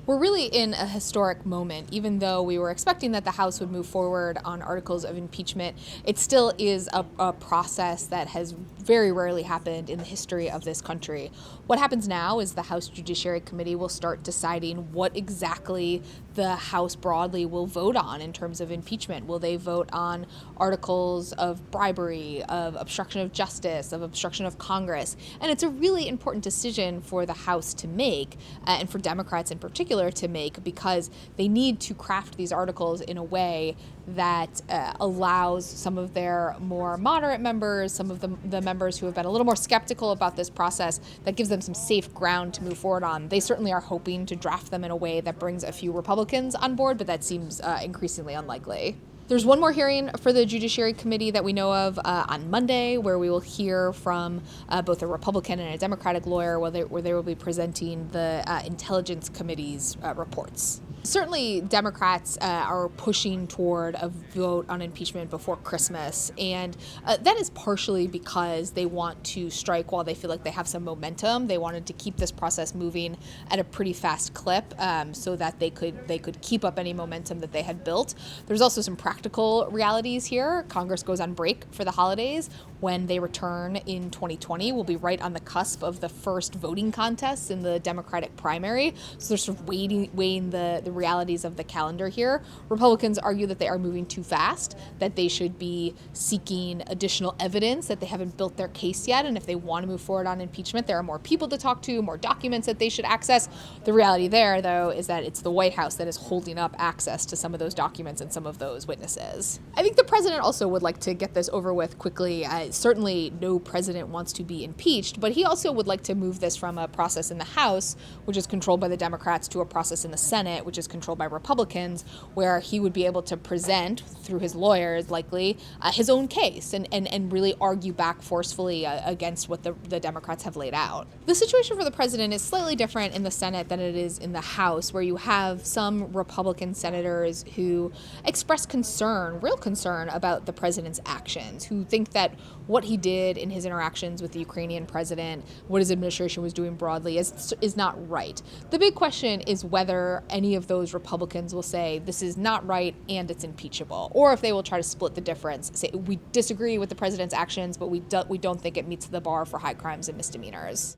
We're really in a historic moment. Even though we were expecting that the House would move forward on articles of impeachment, it still is a process that has very rarely happened in the history of this country. What happens now is the House Judiciary Committee will start deciding what exactly the House broadly will vote on in terms of impeachment. Will they vote on articles of bribery, of obstruction of justice, of obstruction of Congress? And it's a really important decision for the House to make, and for Democrats in particular to make, because they need to craft these articles in a way that allows some of their more moderate members, some of the members who have been a little more skeptical about this process, that gives them some safe ground to move forward on. They certainly are hoping to draft them in a way that brings a few Republicans on board, but that seems increasingly unlikely. There's one more hearing for the Judiciary Committee that we know of on Monday, where we will hear from both a Republican and a Democratic lawyer, where they will be presenting the Intelligence Committee's reports. Certainly, Democrats are pushing toward a vote on impeachment before Christmas, and that is partially because they want to strike while they feel like they have some momentum. They wanted to keep this process moving at a pretty fast clip, so that they could keep up any momentum that they had built. There's also some practical realities here. Congress goes on break for the holidays. When they return in 2020, we'll be right on the cusp of the first voting contests in the Democratic primary. So they're sort of weighing the realities of the calendar here. Republicans argue that they are moving too fast, that they should be seeking additional evidence, that they haven't built their case yet, and if they want to move forward on impeachment, there are more people to talk to, more documents that they should access. The reality there, though, is that it's the White House that is holding up access to some of those documents and some of those witnesses. I think the president also would like to get this over with quickly. Certainly no president wants to be impeached, but he also would like to move this from a process in the House, which is controlled by the Democrats, to a process in the Senate, which is controlled by Republicans, where he would be able to present, through his lawyers likely, his own case and really argue back forcefully against what the Democrats have laid out. The situation for the president is slightly different in the Senate than it is in the House, where you have some Republican senators who express concern, real concern, about the president's actions, who think that what he did in his interactions with the Ukrainian president, what his administration was doing broadly, is not right. The big question is whether any of those Republicans will say this is not right and it's impeachable, or if they will try to split the difference, say we disagree with the president's actions, but we don't think it meets the bar for high crimes and misdemeanors.